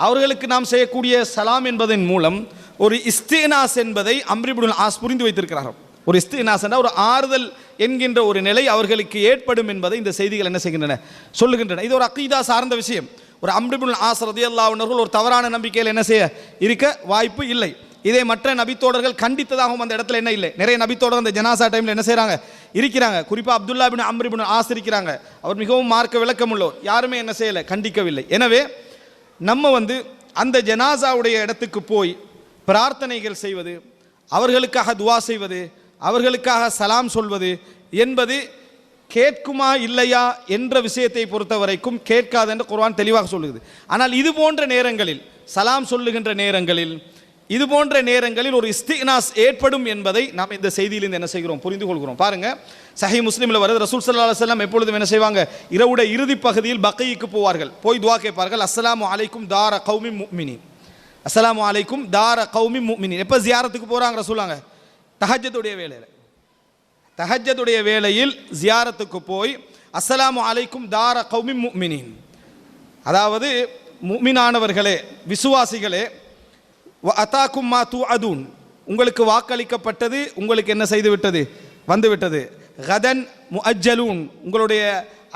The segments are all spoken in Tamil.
அவர்களுக்கு நாம் செய்யக்கூடிய சலாம் என்பதன் மூலம் ஒரு இஸ்தினாஸ் என்பதை அம்ர் இப்னுல் ஆஸ் புரிந்து வைத்திருக்கிறார்கள். ஒரு இஸ்தினாஸ் என்ற ஒரு ஆறுதல் என்கின்ற ஒரு நிலை அவர்களுக்கு ஏற்படும் என்பதை இந்த செய்திகள் என்ன செய்கின்றன, சொல்லுகின்றன. இது ஒரு அக்கீதா சார்ந்த விஷயம். ஒரு அம்ர் இப்னுல் ஆஸ் ரலியல்லாஹு அன்ஹு ஒரு தவறான நம்பிக்கையில் என்ன செய்ய இருக்க வாய்ப்பு இல்லை. இதே மற்ற நபித்தோடர்கள் கண்டித்ததாகவும் அந்த இடத்துல என்ன இல்லை. நிறைய நபித்தோடர்கள் அந்த ஜனாசா டைமில் என்ன செய்கிறாங்க இருக்கிறாங்க. குறிப்பாக அப்துல்லா பின் அம்ர் இப்னு ஆஸ் இருக்கிறாங்க. அவர் மிகவும் மார்க்க விளக்கம் உள்ளவர். யாருமே என்ன செய்யலை, கண்டிக்கவில்லை. எனவே நம்ம அந்த ஜனாசாவுடைய இடத்துக்கு போய் பிரார்த்தனைகள் செய்வது, அவர்களுக்காக துவா செய்வது, அவர்களுக்காக சலாம் சொல்வது என்பது கேட்குமா இல்லையா என்ற விஷயத்தை பொறுத்த வரைக்கும் கேட்காது என்று குர்ஆன் தெளிவாக சொல்லுது. ஆனால் இது போன்ற நேரங்களில், சலாம் சொல்லுகின்ற நேரங்களில், இது போன்ற நேரங்களில் ஒரு இஸ்தினாஸ் ஏற்படும் என்பதை நாம் இந்த செய்தியிலிருந்து என்ன செய்கிறோம், புரிந்து கொள்கிறோம். பாருங்க, சஹீஹ் முஸ்லிமில் வருது, ரசூல் ஸல்லல்லாஹு அலைஹி வஸல்லம் எப்பொழுதும் என்ன செய்வாங்க, இரவுடைய இறுதி பகுதியில் பக்கீக்கு போவார்கள். போய் துவா கேட்பார்கள். அஸ்ஸலாமு அலைக்கும் தார கௌமி முஃமினீன், அஸ்ஸலாமு அலைக்கும் தார கௌமி முஃமினீன். எப்போ ஜியாரத்துக்கு போகிறாங்க ரசூலாங்க? தஹஜ்ஜுடைய வேளையில். தஹஜ்ஜுடைய வேளையில் ஜியாரத்துக்கு போய் அஸ்ஸலாமு அலைக்கும் தார கௌமி முஃமினீன், அதாவது முஃமினானவர்களே, விசுவாசிகளே, அதாக்கும் மா துஅதூன், உங்களுக்கு வாக்களிக்கப்பட்டது உங்களுக்கு என்ன செய்து விட்டது, வந்து விட்டது. கதன் முஅஜ்ஜலூன், உங்களுடைய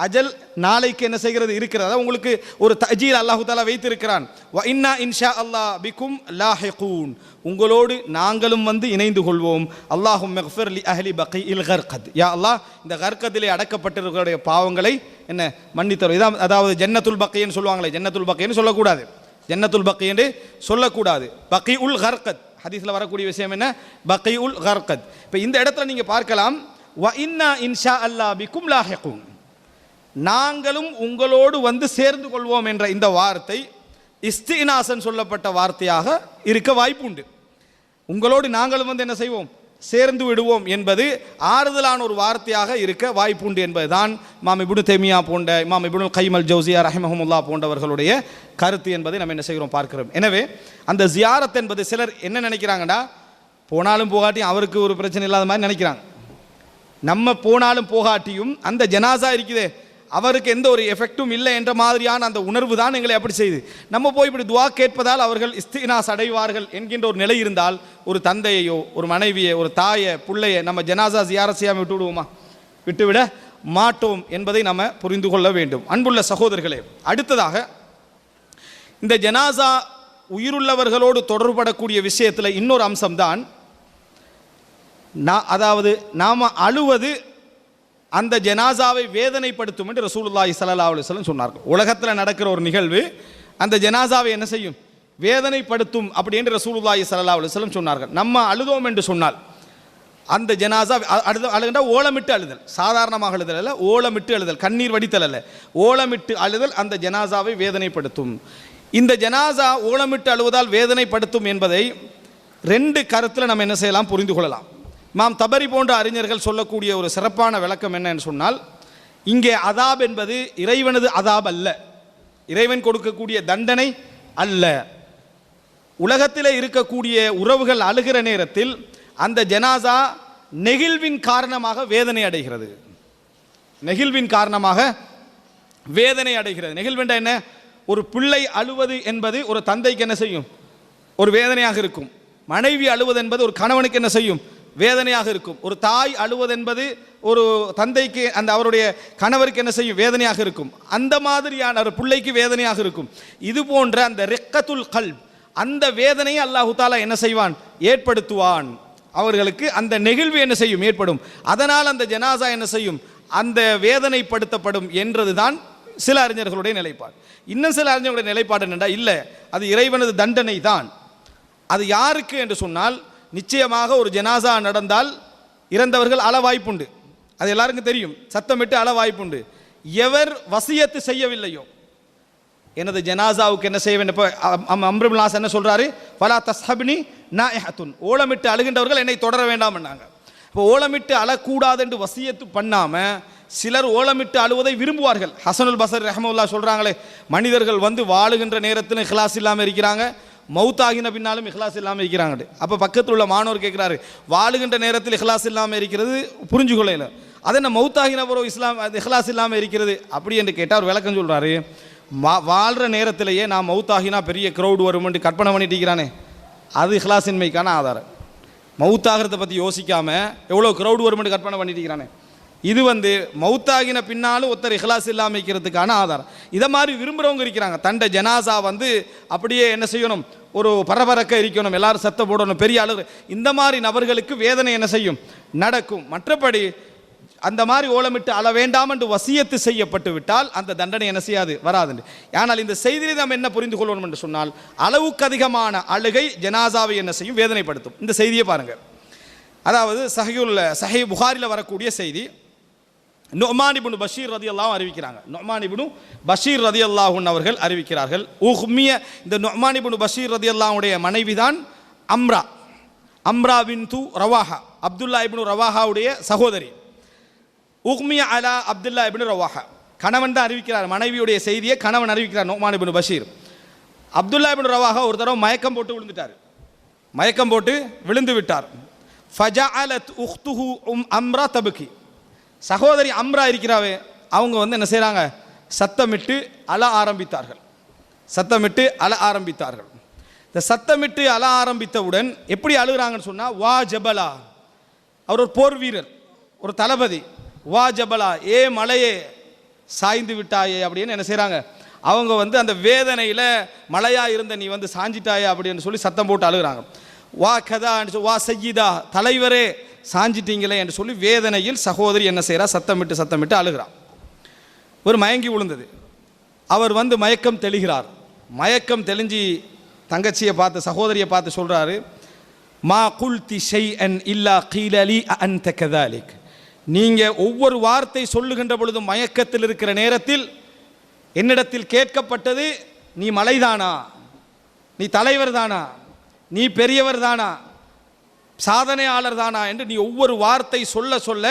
அஜல் நாளைக்கு என்ன செய்கிறது, இருக்கிறது. உங்களுக்கு ஒரு தஜீல் அல்லாஹு தஆலா வைத்திருக்கிறான். வ இன்னா இன்ஷா அல்லாஹ் பிக்கும் லாஹிகூன், உங்களோடு நாங்களும் இணைந்து கொள்வோம். அல்லாஹும்ம இக்ஃபிர் லி அஹ்லி பகீஇல் கர்கத், யா அல்லாஹ் இந்த கர்கத்திலே அடக்கப்பட்டிருக்கிறவருடைய பாவங்களை என்ன மன்னித்தரும். இதான் அதாவது ஜன்னத்துல் பக்கீன்னு சொல்லுவாங்களே, ஜன்னத்துல் பக்கீன்னு சொல்லக்கூடாது, ஜன்னத்துல் பக்கி என்று சொல்லக்கூடாது. பக்கி உல் கர்கத், ஹதீஸ்ல வரக்கூடிய விஷயம் என்ன, பக்கி உல் கர்கத். இப்போ இந்த இடத்துல நீங்க பார்க்கலாம், வ இன்னா இன்ஷா அல்லாஹ் பிக்கும் லாஹிகூன், நாங்களும் உங்களோடு சேர்ந்து கொள்வோம் என்ற இந்த வார்த்தை இஸ்தினாசன் சொல்லப்பட்ட வார்த்தையாக இருக்க வாய்ப்புண்டு. உங்களோடு நாங்களும் என்ன செய்வோம், சேர்ந்து விடுவோம் என்பது ஆறுதலான ஒரு வார்த்தையாக இருக்க வாய்ப்புண்டு என்பதுதான் இமாம் இப்னு தைமியா போன்ற, இமாம் இப்னுல் கைம் அல் ஜௌசியா ரஹிமஹுல்லாஹ் போன்றவர்களுடைய கருத்து என்பதை நம்ம என்ன செய்கிறோம், பார்க்கிறோம். எனவே அந்த ஜியாரத் என்பது சிலர் என்ன நினைக்கிறாங்கன்னா, போனாலும் போகாட்டியும் அவருக்கு ஒரு பிரச்சனை இல்லாத மாதிரி நினைக்கிறாங்க. நம்ம போனாலும் போகாட்டியும் அந்த ஜனாசா இருக்குதே அவருக்கு எந்த ஒரு எஃபெக்டும் இல்லை என்ற மாதிரியான அந்த உணர்வு தான் எங்களை அப்படி செய்து. நம்ம போய் இப்படி துவா கேட்பதால் அவர்கள் இஸ்தினாஸ் அடைவார்கள் என்கின்ற ஒரு நிலை இருந்தால், ஒரு தந்தையோ ஒரு மனைவியை ஒரு தாயை பிள்ளையை நம்ம ஜனாசா ஜியாரத் செய்யாமல் விட்டு விடுவோமா? விட்டுவிட மாட்டோம் என்பதை நம்ம புரிந்து கொள்ள வேண்டும். அன்புள்ள சகோதரர்களே, அடுத்ததாக இந்த ஜனாசா உயிருள்ளவர்களோடு தொடர்படக்கூடிய விஷயத்தில் இன்னொரு அம்சம்தான், அதாவது நாம் அழுவது அந்த ஜனாசாவை வேதனைப்படுத்தும் என்று ரசூலுல்லாஹி ஸல்லல்லாஹு அலைஹி வஸல்லம் சொன்னார்கள். உலகத்தில் நடக்கிற ஒரு நிகழ்வு அந்த ஜனாசாவை என்ன செய்யும், வேதனைப்படுத்தும் அப்படி என்று ரசூலுல்லாஹி ஸல்லல்லாஹு அலைஹி வஸல்லம் சொன்னார்கள். நம்ம அழுதோம் என்று சொன்னால் அந்த ஜனாசா அழுகின்ற ஓலமிட்டு அழுதல், சாதாரணமாக அழுதல் அல்ல, ஓலமிட்டு அழுதல், கண்ணீர் வடித்தல் அல்ல, ஓலமிட்டு அழுதல் அந்த ஜனாசாவை வேதனைப்படுத்தும். இந்த ஜனாசா ஓலமிட்டு அழுவதால் வேதனைப்படுத்தும் என்பதை ரெண்டு கருத்தில் நம்ம என்ன செய்யலாம், புரிந்து கொள்ளலாம். இமாம் தபரி போன்ற அறிஞர்கள் சொல்லக்கூடிய ஒரு சிறப்பான விளக்கம் என்னன்னு சொன்னால், இங்கே அதாப் என்பது இறைவனது அதாப் அல்ல, இறைவன் கொடுக்கக்கூடிய தண்டனை அல்ல. உலகத்தில் இருக்கக்கூடிய உறவுகள் அழுகிற நேரத்தில் அந்த ஜனாசா நெகிழ்வின் காரணமாக வேதனை அடைகிறது, நெகிழ்வின் காரணமாக வேதனை அடைகிறது. நெகிழ்வென்ற என்ன, ஒரு பிள்ளை அழுவது என்பது ஒரு தந்தைக்கு என்ன செய்யும், ஒரு வேதனையாக இருக்கும். மனைவி அழுவது என்பது ஒரு கணவனுக்கு என்ன செய்யும், வேதனையாக இருக்கும். ஒரு தாய் அழுவது என்பது ஒரு தந்தைக்கு அந்த அவருடைய கணவருக்கு என்ன செய்யும், வேதனையாக இருக்கும். அந்த மாதிரியான ஒரு பிள்ளைக்கு வேதனையாக இருக்கும். இது போன்ற அந்த ரிக்கத்துல் கல்ப், அந்த வேதனையை அல்லாஹு தாலா என்ன செய்வான், ஏற்படுத்துவான். அவர்களுக்கு அந்த நெகிழ்வு என்ன செய்யும், ஏற்படும். அதனால் அந்த ஜனாசா என்ன செய்யும், அந்த வேதனைப்படுத்தப்படும் என்றதுதான் சில அறிஞர்களுடைய நிலைப்பாடு. இன்னும் சில அறிஞர்களுடைய நிலைப்பாடு என்னென்னா, இல்லை அது இறைவனது தண்டனை தான். அது யாருக்கு என்று சொன்னால், நிச்சயமாக ஒரு ஜனாசா நடந்தால் இறந்தவர்கள் அழ வாய்ப்புண்டு, அது எல்லாருக்கும் தெரியும், சத்தமிட்டு அழ வாய்ப்புண்டு. எவர் வசியத்து செய்யவில்லையோ, எனது ஜனாசாவுக்கு என்ன செய்ய வேண்டும், அம்ர் இப்னு ஆஸ் என்ன சொல்றாரு, ஃபலா தஸ்ஹப்னி நாயிஹத்துன், ஓலமிட்டு அழுகின்றவர்கள் என்னை தொடர வேண்டாம் என்னாங்க. இப்போ ஓலமிட்டு அழக்கூடாது என்று வசியத்து பண்ணாம சிலர் ஓலமிட்டு அழுவதை விரும்புவார்கள். ஹசனுல் பஸரி ரஹ்மத்துல்லாஹ் சொல்றாங்களே, மனிதர்கள் வாழுகின்ற நேரத்தில் இஹ்லாஸ் இல்லாமல் இருக்கிறாங்க, மௌத்தாகின பின்னாலும் இஹ்லாஸ் இல்லாமல் இருக்கிறாங்க. அப்போ பக்கத்தில் உள்ள மாணவர் கேட்குறாரு, வாழுகின்ற நேரத்தில் இஹ்லாஸ் இல்லாமல் இருக்கிறது புரிஞ்சுக்கொள்ளையில், அதை என்ன மௌத்தாகின பிறகு இஹ்லாஸ் இல்லாமல் இருக்கிறது அப்படி என்று கேட்டால் அவர் விளக்கம் சொல்கிறாரு, வாழ்கிற நேரத்திலேயே நான் மௌத்தாகினா பெரிய க்ரௌடு வருமென்று கற்பனை பண்ணிட்டு அது இஹ்லாஸின்மைக்கான ஆதாரம். மௌத்தாகிறத பற்றி யோசிக்காமல் எவ்வளோ க்ரௌடு வருமென்று கற்பனை பண்ணிட்டு இது மௌத்தாகின பின்னாலும் ஒருத்தர் இஹ்லாஸ் இல்லாமல் இருக்கிறதுக்கான ஆதாரம். இதை மாதிரி விரும்புகிறவங்க இருக்கிறாங்க. தண்டை ஜனாசா அப்படியே என்ன செய்யணும், ஒரு பரபரக்க இருக்கணும், எல்லாரும் சத்த போடணும், பெரிய அளவு. இந்த மாதிரி நபர்களுக்கு வேதனை என்ன செய்யும், நடக்கும். மற்றபடி அந்த மாதிரி ஓலமிட்டு அழ வேண்டாம் என்று வசியத்து செய்யப்பட்டு விட்டால் அந்த தண்டனை என்ன செய்யாது, வராது. ஆனால் இந்த செய்தியை நாம் என்ன புரிந்து கொள்ளணும் என்று சொன்னால், அளவுக்கு அதிகமான அழுகை ஜனாசாவை என்ன செய்யும், வேதனைப்படுத்தும். இந்த செய்தியை பாருங்கள். அதாவது சஹீஹ் புகாரில் வரக்கூடிய செய்தி. நுஅமான் இப்னு பஷீர் ரலியல்லாஹு அறிவிக்கிறாங்க. நுஅமான் இப்னு பஷீர் ரலியல்லாஹு அவர்கள் அறிவிக்கிறார்கள். இந்த நுஅமான் இப்னு பஷீர் ரலியல்லாஹுடைய மனைவிதான் அம்ரா பின்து ரவாஹா, அப்துல்லா இப்னு ரவாஹாவுடைய சகோதரி. உஹ்மிய அலா அப்துல்லா இப்னு ரவாஹா, கணவன் தான் அறிவிக்கிறார். மனைவியுடைய செய்தியை கணவன் அறிவிக்கிறார். நுஅமான் இப்னு பஷீர், அப்துல்லா இப்னு ரவாஹா ஒரு தடவை மயக்கம் போட்டு விழுந்துட்டார். மயக்கம் போட்டு விழுந்து விட்டார். ஃபஜஅலத் உக்துஹு அம்ரா தபுகி, சகோதரி அம்ரா இருக்கிறாவே அவங்க என்ன செய்கிறாங்க, சத்தமிட்டு அழ ஆரம்பித்தார்கள். சத்தமிட்டு அழ ஆரம்பித்தார்கள். இந்த சத்தமிட்டு அழ ஆரம்பித்தவுடன் எப்படி அழுகிறாங்கன்னு சொன்னால், வா ஜபலா, அவர் ஒரு போர் வீரர், ஒரு தளபதி. வா ஜபலா, ஏ மலையே சாய்ந்து விட்டாயே அப்படின்னு என்ன செய்கிறாங்க, அவங்க அந்த வேதனையில் மலையாக இருந்த நீ சாஞ்சிட்டாயே அப்படின்னு சொல்லி சத்தம் போட்டு அழுகிறாங்க. வா கதா, வா சையிதா, தலைவரே சாஞ்சிட்டீங்களே என்று சொல்லி வேதனையில் சகோதரி என்ன செய்கிறா, சத்தமிட்டு அழுகிறார். ஒரு மயங்கி விழுந்தது. அவர் மயக்கம் தெளிகிறார். மயக்கம் தெளிஞ்சி தங்கச்சியை பார்த்து, சகோதரியை பார்த்து சொல்கிறாரு, மா குல்தி ஷைஅன் இல்லா கீல லீ அன்த கதாலிக், நீங்கள் ஒவ்வொரு வார்த்தை சொல்லுகின்ற பொழுது மயக்கத்தில் இருக்கிற நேரத்தில் என்னிடத்தில் கேட்கப்பட்டது, நீ மலைதானா, நீ தலைவர் தானா, நீ பெரியவர் தானா, சாதனையாளர் தானா என்று நீ ஒவ்வொரு வார்த்தை சொல்ல சொல்ல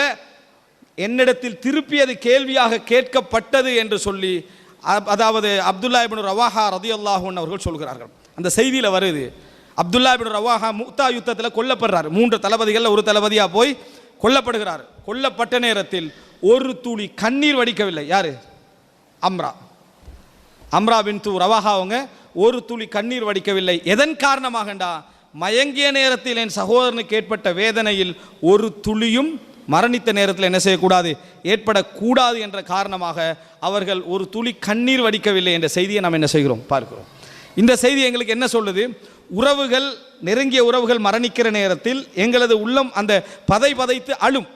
என்னிடத்தில் திருப்பியது கேள்வியாக கேட்கப்பட்டது என்று சொல்லி, அதாவது அப்துல்லா இப்னு ரவாஹா ரலியல்லாஹு அன்ஹு அவர்கள் சொல்கிறார்கள். அந்த செய்தியில் வருது, அப்துல்லா இப்னு ரவாஹா முக்தா யுத்தத்தில் கொல்லப்படுறார். 3 தளபதிகள் ஒரு தளபதியாக போய் கொல்லப்படுகிறார். கொல்லப்பட்ட நேரத்தில் ஒரு துளி கண்ணீர் வடிக்கவில்லை. யாரு? அம்ரா பின்து ரவாஹா அவங்க ஒரு துளி கண்ணீர் வடிக்கவில்லை. எதன் காரணமாகண்டா, மயங்கிய நேரத்தில் என் சகோதரனுக்கு ஏற்பட்ட வேதனையில் ஒரு துளியும் மரணித்த நேரத்தில் என்ன செய்யக்கூடாது, ஏற்படக்கூடாது என்ற காரணமாக அவர்கள் ஒரு துளி கண்ணீர் வடிக்கவில்லை என்ற செய்தியை நாம் என்ன செய்கிறோம், பார்க்கிறோம். இந்த செய்தி எங்களுக்கு என்ன சொல்லுது, உறவுகள், நெருங்கிய உறவுகள் மரணிக்கிற நேரத்தில் எங்களது உள்ளம் அந்த பதைத்து அழும்.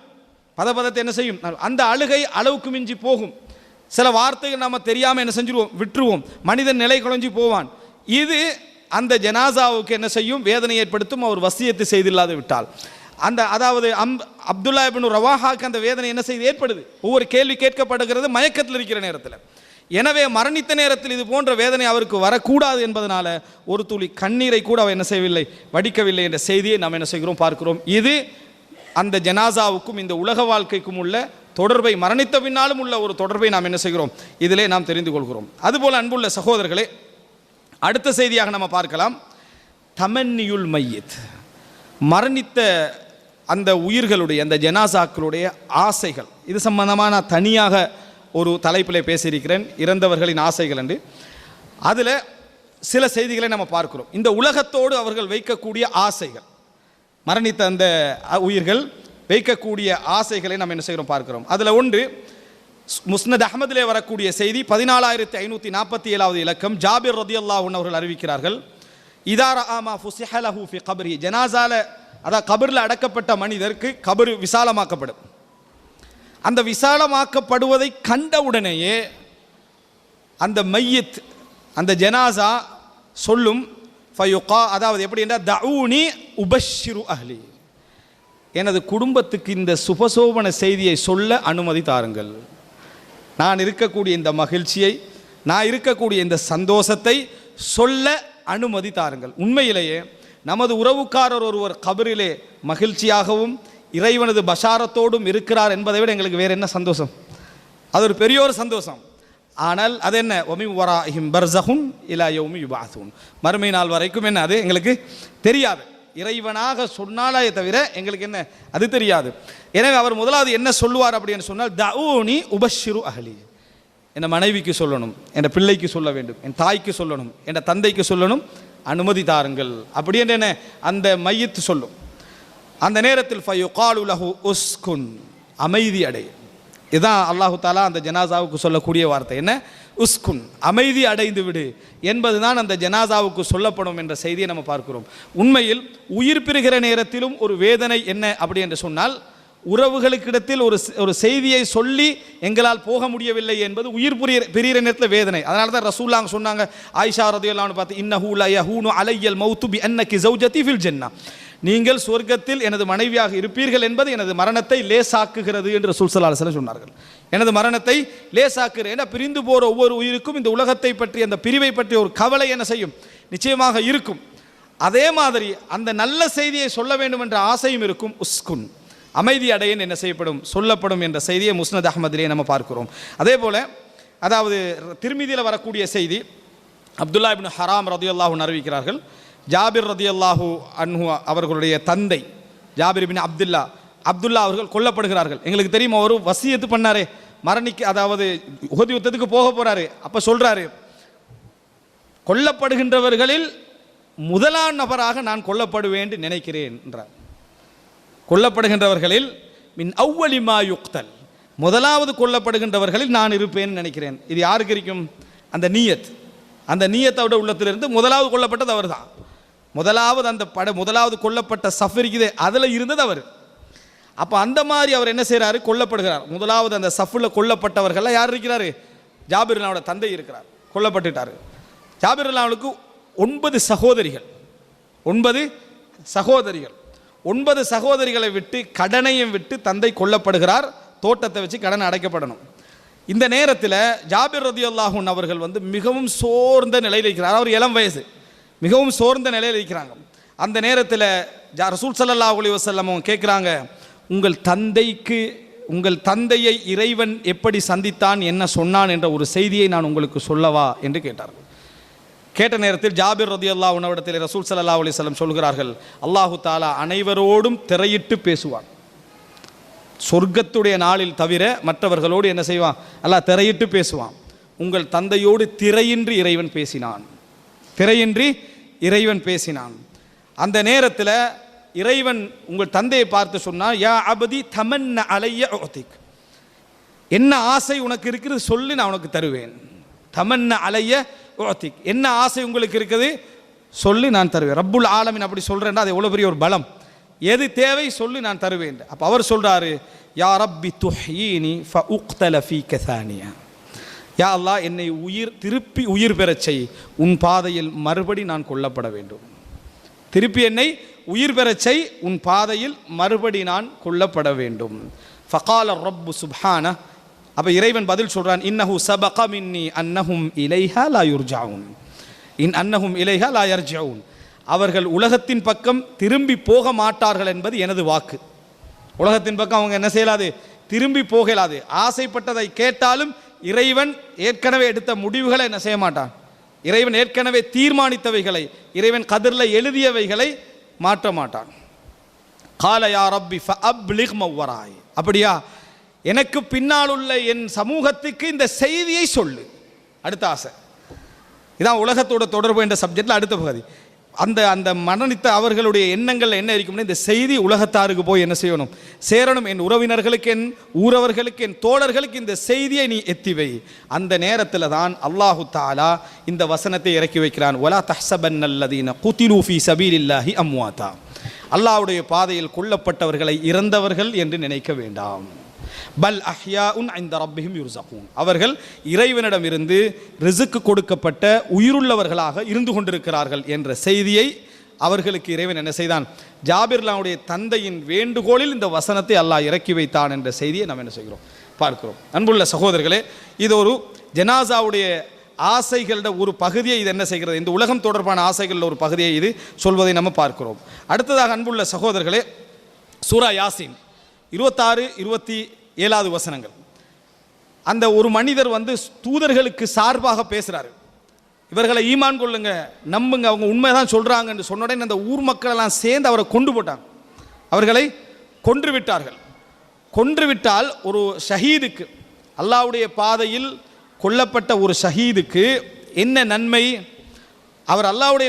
பதத்தை என்ன செய்யும், அந்த அழுகை அளவுக்கு மிஞ்சி போகும். சில வார்த்தைகள் நாம் தெரியாமல் என்ன செஞ்சிருவோம், விட்டுருவோம். மனிதன் நிலை குலைஞ்சி போவான். இது அந்த ஜனாசாவுக்கு என்ன செய்யும், வேதனை ஏற்படுத்தும். அவர் வசியத்து செய்தில்லாது விட்டால் அதாவது அப்துல்லா இப்னு ரவாஹாக்கு அந்த வேதனை என்ன செய்து ஏற்படுது, ஒவ்வொரு கேள்வி கேட்கப்படுகிறது மயக்கத்தில் இருக்கிற நேரத்தில். எனவே மரணித்த நேரத்தில் இது போன்ற வேதனை அவருக்கு வரக்கூடாது என்பதனால ஒரு துளி கண்ணீரை கூட அவர் என்ன செய்யவில்லை, வடிக்கவில்லை என்ற செய்தியை நாம் என்ன செய்கிறோம், பார்க்கிறோம். இது அந்த ஜனாசாவுக்கும் இந்த உலக வாழ்க்கைக்கும் உள்ள தொடர்பை, மரணித்த பின்னாலும் உள்ள ஒரு தொடர்பை நாம் என்ன செய்கிறோம், இதிலே நாம் தெரிந்து கொள்கிறோம். அதுபோல் அன்புள்ள சகோதரர்களே, அடுத்த செய்தியாக நம்ம பார்க்கலாம், தமன்னியுல் மையத், மரணித்த அந்த உயிர்களுடைய, அந்த ஜனாசாக்களுடைய ஆசைகள். இது சம்பந்தமாக நான் தனியாக ஒரு தலைப்பில் பேசியிருக்கிறேன், இறந்தவர்களின் ஆசைகள் என்று. அதில் சில செய்திகளை நம்ம பார்க்கிறோம். இந்த உலகத்தோடு அவர்கள் வைக்கக்கூடிய ஆசைகள், மரணித்த அந்த உயிர்கள் வைக்கக்கூடிய ஆசைகளை நம்ம என்ன செய்கிறோம், பார்க்கிறோம். அதில் ஒன்று, முஸ்னத் அஹ்மதிலே வரக்கூடிய செய்தி, 14547வது இலக்கம், ஜாபிர் ரலியல்லாஹு அன்ஹு அவர்கள் அறிவிக்கிறார்கள், இதா ரஆமா ஃபுஸிஹ லஹு ஃபி கப்ரி, ஜனாஸால, அதாவது கபரில் அடக்கப்பட்ட மனிதருக்கு கபர் விசாலமாக்கப்படும். அந்த விசாலமாக்கப்படுவதை கண்டவுடனேயே அந்த மையத், அந்த ஜனாஸா சொல்லும், ஃபயுகா, அதாவது எப்படி என்றால், தஊனி உபஷ்ஷிரு அஹ்லி, எனது குடும்பத்துக்கு இந்த சுபசோபன செய்தியை சொல்ல அனுமதி தாருங்கள். நான் இருக்கக்கூடிய இந்த மகிழ்ச்சியை, நான் இருக்கக்கூடிய இந்த சந்தோஷத்தை சொல்ல அனுமதி தாருங்கள். உண்மையிலேயே நமது உறவுக்காரர் ஒருவர் கபரிலே மகிழ்ச்சியாகவும் இறைவனது பஷாரத்தோடும் இருக்கிறார் என்பதை விட எங்களுக்கு வேறு என்ன சந்தோஷம்? அது ஒரு பெரிய ஒரு சந்தோஷம். ஆனால் அது என்ன, ஒமின் வராஹிம் பர்ஸஹுன் இலா யௌமி யுபஅஸூன், மறுமை நாள் வரைக்கும் என்ன, அது எங்களுக்கு தெரியாது. இறைவனாக சொன்னாலே தவிர எங்களுக்கு என்ன, அது தெரியாது. எனவே அவர் முதலாவது என்ன சொல்லுவார் அப்படின்னு சொன்னால், தஊனி உபஷ்ஷிரு அஹ்லி, என் மனைவிக்கு சொல்லணும், என் பிள்ளைக்கு சொல்ல வேண்டும், என் தாய்க்கு சொல்லணும், என் தந்தைக்கு சொல்லணும், அனுமதி தாருங்கள் அப்படி என்று என்ன அந்த மையத்து சொல்லும். அந்த நேரத்தில் ஃபயுகாலு லஹு உஸ்குன், அமைதி அடை. இதுதான் அல்லாஹு தாலா அந்த ஜனாசாவுக்கு சொல்லக்கூடிய வார்த்தை. என்ன? உஸ்குன், அமைதி அடைந்து விடு என்பதுதான் அந்த ஜனாசாவுக்கு சொல்லப்படும் என்ற செய்தியை நம்ம பார்க்கிறோம். உண்மையில் உயிர் பிரிகிற நேரத்திலும் ஒரு வேதனை என்ன அப்படி என்று சொன்னால், உறவுகளுக்கிடத்தில் ஒரு செய்தியை சொல்லி எங்களால் போக முடியவில்லை என்பது உயிர் பிரிகிற நேரத்தில் வேதனை. அதனால தான் ரசூலுல்லாஹ் சொன்னாங்க, ஆயிஷா ரலியல்லாஹு அன்ஹா பார்த்து, இன்னஹு லா யஹூனு அலையல் மௌத்து பி அன்னகி ஜௌஜதி ஃபில் ஜன்னah, நீங்கள் சொர்க்கத்தில் எனது மனைவியாக இருப்பீர்கள் என்பது எனது மரணத்தை லேசாக்குகிறது என்று ரசூல் ஸல்லல்லாஹு அலைஹி வஸல்லம் சொன்னார்கள். எனது மரணத்தை லேசாக்குகிறது. ஏன்னா பிரிந்து போகிற ஒவ்வொரு உயிருக்கும் இந்த உலகத்தை பற்றி, அந்த பிரிவை பற்றி ஒரு கவலை என்ன செய்யும், நிச்சயமாக இருக்கும். அதே மாதிரி அந்த நல்ல செய்தியை சொல்ல வேண்டும் என்ற ஆசையும் இருக்கும். உஸ்குன், அமைதி அடையன் என்ன செய்யப்படும், சொல்லப்படும் என்ற செய்தியை முஸ்னத் அஹ்மதிலே நம்ம பார்க்கிறோம். அதே போல அதாவது திர்மிதியில் வரக்கூடிய செய்தி, அப்துல்லா இப்னு ஹராம் ரதியல்லாஹு அன்ஹு அறிவிக்கிறார்கள், ஜாபிர் ரதியல்லாஹு அன்ஹு அவர்களுடைய தந்தை ஜாபிர் இப்னு அப்துல்லா அவர்கள் கொல்லப்படுகிறார்கள். எங்களுக்கு தெரியும், அவர் வசியத்து பண்ணாரே மரணிக்கு, அதாவது உஹது யுத்தத்துக்கு போக போறாரு. அப்ப சொல்றாரு, கொல்லப்படுகின்றவர்களில் முதலாம் நபராக நான் கொல்லப்படுவேன் என்று நினைக்கிறேன் என்றார். கொல்லப்படுகின்றவர்களில் மின் அவ்வலி மா யுக்தல், முதலாவது கொல்லப்படுகின்றவர்களில் நான் இருப்பேன் நினைக்கிறேன். இது யாருக்கு இருக்கும்? அந்த நீயத், அந்த நீயத்தோட உள்ளத்திலிருந்து முதலாவது கொல்லப்பட்டது அவர் தான். முதலாவது அந்த முதலாவது கொல்லப்பட்ட சஃப் இருக்குது, அதில் இருந்தது அவர். அப்போ அந்த மாதிரி அவர் என்ன செய்கிறாரு, கொல்லப்படுகிறார். முதலாவது அந்த சஃபில் கொல்லப்பட்டவர்கள் யார் இருக்கிறாரு? ஜாபிர் அல்லாஹ்வோட தந்தை இருக்கிறார், கொல்லப்பட்டுட்டார். ஜாபிர் அல்லாஹ்வுக்கு 9 சகோதரிகள், 9 சகோதரிகள். 9 சகோதரிகளை விட்டு கடனையும் விட்டு தந்தை கொல்லப்படுகிறார். தோட்டத்தை வச்சு கடன் அடைக்கப்படணும். இந்த நேரத்தில் ஜாபிர் ரலியல்லாஹு அன்ஹு அவர்கள் மிகவும் சோர்ந்த நிலையில் இருக்கிறார். அவர் இளம் வயசு, மிகவும் சோர்ந்த நிலையில் இருக்கிறாங்க. அந்த நேரத்தில் ரசூல் ஸல்லல்லாஹு அலைஹி வஸல்லம் கேட்குறாங்க, உங்கள் தந்தையை இறைவன் எப்படி சந்தித்தான், என்ன சொன்னான் என்ற ஒரு செய்தியை நான் உங்களுக்கு சொல்லவா என்று கேட்டார்கள். கேட்ட நேரத்தில் ஜாபிர் ரலியல்லாஹு அன்ஹு இடத்தில் ரசூல் ஸல்லல்லாஹு அலைஹி வஸல்லம் சொல்கிறார்கள், அல்லாஹு தாலா அனைவரோடும் திரையிட்டு பேசுவான். சொர்க்கத்துடைய நாளில் தவிர மற்றவர்களோடு என்ன செய்வான்? அல்லாஹ் திரையிட்டு பேசுவான். உங்கள் தந்தையோடு திரையின்றி இறைவன் பேசினான், திரையின்றி இறைவன் பேசினான். அந்த நேரத்தில் இறைவன் உங்கள் தந்தையை பார்த்து சொன்னான், யா அபதி தமன்ன அலைய உதிக், என்ன ஆசை உனக்கு இருக்குது சொல்லி நான் உனக்கு தருவேன். தமன்ன அலைய உதிக், என்ன ஆசை உங்களுக்கு இருக்குது சொல்லி நான் தருவேன். ரப்புல் ஆலமீன் அப்படி சொல்றேன்னா அது எவ்வளவு பெரிய ஒரு பலம். எது தேவை சொல்லி நான் தருவேன். அப்போ அவர் சொல்றாரு, யா ரப்பி துஹ்யீனி ஃபஉக்தல ஃபீக தானியா, யா அல்லாஹ் என்னை திருப்பி உயிர் பெறச் செய், உன் பாதையில் மறுபடி நான் கொல்லப்பட வேண்டும். திருப்பி என்னை உயிர் பெறச் செய், உன் பாதையில் மறுபடி நான் கொல்லப்பட வேண்டும். ஃபகால ரப்பு சுப்ஹான, அப்போ இறைவன் பதில் சொல்றான், இன்னஹு சபக மின்னி அன்னஹும் இலைஹா லா யுர்ஜாவுன், அன்னஹும் இலைஹா லா யர்ஜிஊன், அவர்கள் உலகத்தின் பக்கம் திரும்பி போக மாட்டார்கள் என்பது எனது வாக்கு. உலகத்தின் பக்கம் அவங்க என்ன செய்யலாது, திரும்பி போகலாது. ஆசைப்பட்டதை கேட்டாலும் இறைவன் ஏற்கனவே எடுத்த முடிவுகளை என்ன செய்ய மாட்டான். இறைவன் ஏற்கனவே தீர்மானித்தவைகளை, இறைவன் கதிரில் எழுதியவைகளை மாற்ற மாட்டான். கால யா ரப்பி ஃபஅப்லிக் மவ்வராய், அப்படியா எனக்கு பின்னால் உள்ள என் சமூகத்துக்கு இந்த செய்தியை சொல்லு. அடுத்த ஆசை இதான் உலகத்தோட தொடர்பு என்ற சப்ஜெக்டில் அடுத்த பகுதி. அந்த மரணித்த அவர்களுடைய எண்ணங்கள் என்ன இருக்கும்னா, இந்த செய்தி உலகத்தாருக்கு போய் என்ன செய்யணும், சேரணும். என் உறவினர்களுக்கு, என் ஊரவர்களுக்கு, என் தோழர்களுக்கு இந்த செய்தியை நீ எத்திவை. அந்த நேரத்தில் தான் அல்லாஹு தாலா இந்த வசனத்தை இறக்கி வைக்கிறான், வலா தஹ்ஸபன்னல்லதீன குதிலூ ஃபீ ஸபீலில்லாஹி அம்வாதா, அல்லாஹ்வுடைய பாதையில் கொல்லப்பட்டவர்களை இறந்தவர்கள் என்று நினைக்க வேண்டாம். பல் அஹ்யாஉன் இன்த ரப்பிஹிம் யுர்ஸகூன், அவர்கள் இறைவனிடம் இருந்து ரிஸ்க் கொடுக்கப்பட்ட உயிருள்ளவர்களாக இருந்து கொண்டிருக்கிறார்கள் என்ற செய்தியை அவர்களுக்கு இறைவன் என்ன செய்தான், ஜாபிர்லாவுடைய தந்தையின் வேண்டுகோளில் இந்த வசனத்தை அல்லாஹ் இறக்கி வைத்தான் என்ற செய்தியை நாம் என்ன செய்கிறோம், பார்க்கிறோம். அன்புள்ள சகோதரர்களே, இது ஒரு ஜனாசாவுடைய ஆசைகளோட ஒரு பகுதியை இது என்ன செய்கிறது, இந்த உலகம் தொடர்பான ஆசைகளில் ஒரு பகுதியை இது சொல்வதை நம்ம பார்க்கிறோம். அடுத்ததாக அன்புள்ள சகோதரர்களே, சூரா யாசீன் 26, 27 வசனங்கள். அந்த ஒரு மனிதர் தூதர்களுக்கு சார்பாக பேசுகிறாரு, இவர்களை ஈமான் கொள்ளுங்க, நம்புங்க, அவங்க உண்மைதான் சொல்கிறாங்கன்னு சொன்ன உடனே அந்த ஊர் மக்கள் எல்லாம் சேர்ந்து அவரை கொண்டு போட்டாங்க, அவர்களை கொன்று விட்டார்கள். கொன்று விட்டால் ஒரு ஷஹீதுக்கு, அல்லாஹ்வுடைய பாதையில் கொல்லப்பட்ட ஒரு ஷஹீதுக்கு என்ன நன்மை? அவர் அல்லாஹ்வுடைய